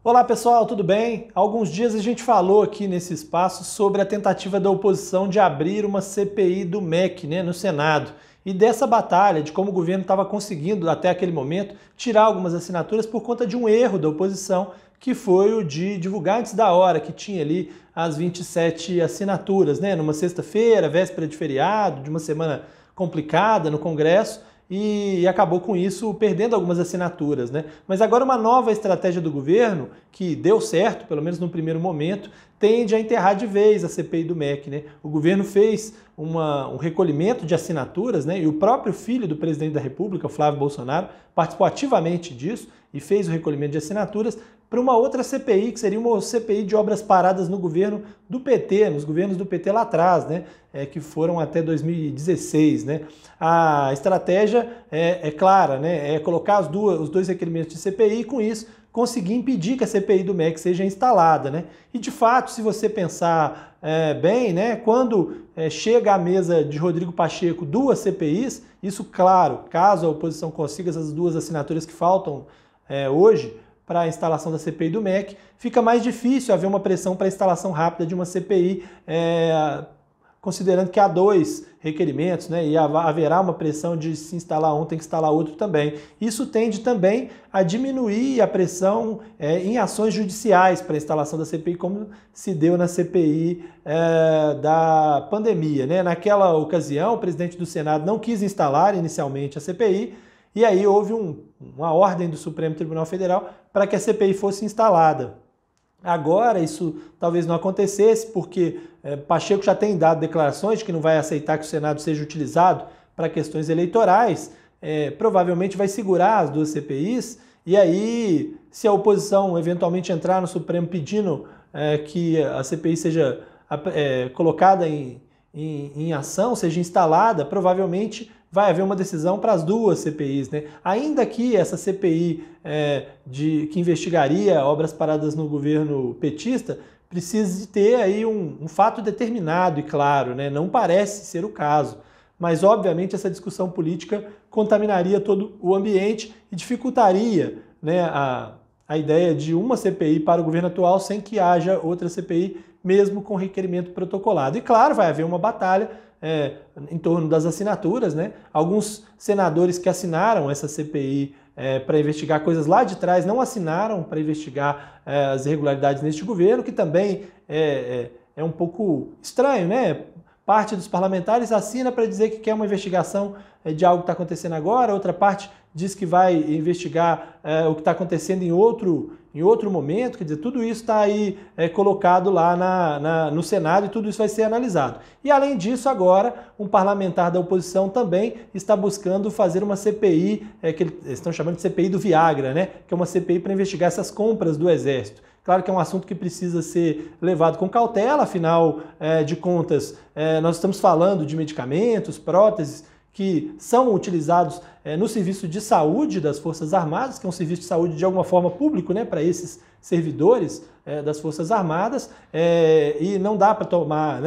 Olá pessoal, tudo bem? Há alguns dias a gente falou aqui nesse espaço sobre a tentativa da oposição de abrir uma CPI do MEC, no Senado. E dessa batalha, de como o governo estava conseguindo, até aquele momento, tirar algumas assinaturas por conta de um erro da oposição, que foi o de divulgar antes da hora, que tinha ali as 27 assinaturas, numa sexta-feira, véspera de feriado, de uma semana complicada no Congresso, e acabou com isso perdendo algumas assinaturas, Mas agora uma nova estratégia do governo, que deu certo, pelo menos no primeiro momento, tende a enterrar de vez a CPI do MEC, O governo fez um recolhimento de assinaturas, E o próprio filho do presidente da República, o Flávio Bolsonaro, participou ativamente disso e fez o recolhimento de assinaturas para uma outra CPI, que seria uma CPI de obras paradas no governo do PT, nos governos do PT lá atrás, que foram até 2016, A estratégia é clara, é colocar os dois requerimentos de CPI e, com isso, conseguir impedir que a CPI do MEC seja instalada, E, de fato, se você pensar bem, quando chega à mesa de Rodrigo Pacheco duas CPIs, isso, claro, caso a oposição consiga essas duas assinaturas que faltam hoje, para a instalação da CPI do MEC, fica mais difícil haver uma pressão para a instalação rápida de uma CPI, considerando que há dois requerimentos, e haverá uma pressão de se instalar um, tem que instalar outro também. Isso tende também a diminuir a pressão em ações judiciais para a instalação da CPI, como se deu na CPI da pandemia. Naquela ocasião, o presidente do Senado não quis instalar inicialmente a CPI, e aí houve uma ordem do Supremo Tribunal Federal para que a CPI fosse instalada. Agora isso talvez não acontecesse, porque Pacheco já tem dado declarações de que não vai aceitar que o Senado seja utilizado para questões eleitorais, provavelmente vai segurar as duas CPIs, e aí, se a oposição eventualmente entrar no Supremo pedindo que a CPI seja colocada em ação, seja instalada, provavelmente vai haver uma decisão para as duas CPIs. Ainda que essa CPI que investigaria obras paradas no governo petista precise ter aí um fato determinado e claro, Não parece ser o caso. Mas, obviamente, essa discussão política contaminaria todo o ambiente e dificultaria a ideia de uma CPI para o governo atual sem que haja outra CPI, mesmo com requerimento protocolado. E, claro, vai haver uma batalha em torno das assinaturas, Alguns senadores que assinaram essa CPI para investigar coisas lá de trás não assinaram para investigar as irregularidades neste governo, que também é um pouco estranho, Parte dos parlamentares assina para dizer que quer uma investigação de algo que está acontecendo agora, outra parte diz que vai investigar o que está acontecendo em outro momento, quer dizer, tudo isso está aí colocado lá no Senado e tudo isso vai ser analisado. E além disso, agora, um parlamentar da oposição também está buscando fazer uma CPI, que eles estão chamando de CPI do Viagra, que é uma CPI para investigar essas compras do Exército. Claro que é um assunto que precisa ser levado com cautela, afinal de contas, nós estamos falando de medicamentos, próteses, que são utilizados no serviço de saúde das Forças Armadas, que é um serviço de saúde de alguma forma público, para esses servidores das Forças Armadas, e não dá para tomar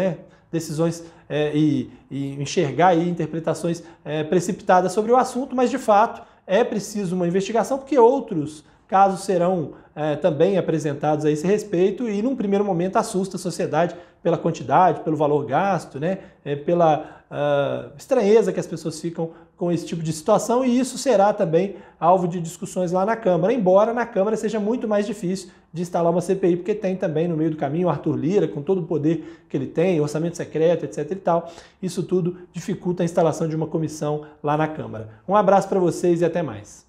decisões e enxergar aí interpretações precipitadas sobre o assunto, mas de fato é preciso uma investigação, porque outros casos serão também apresentados a esse respeito e, num primeiro momento, assusta a sociedade pela quantidade, pelo valor gasto, pela estranheza que as pessoas ficam com esse tipo de situação, e isso será também alvo de discussões lá na Câmara, embora na Câmara seja muito mais difícil de instalar uma CPI, porque tem também no meio do caminho o Arthur Lira, com todo o poder que ele tem, orçamento secreto, etc. e tal. Isso tudo dificulta a instalação de uma comissão lá na Câmara. Um abraço para vocês e até mais.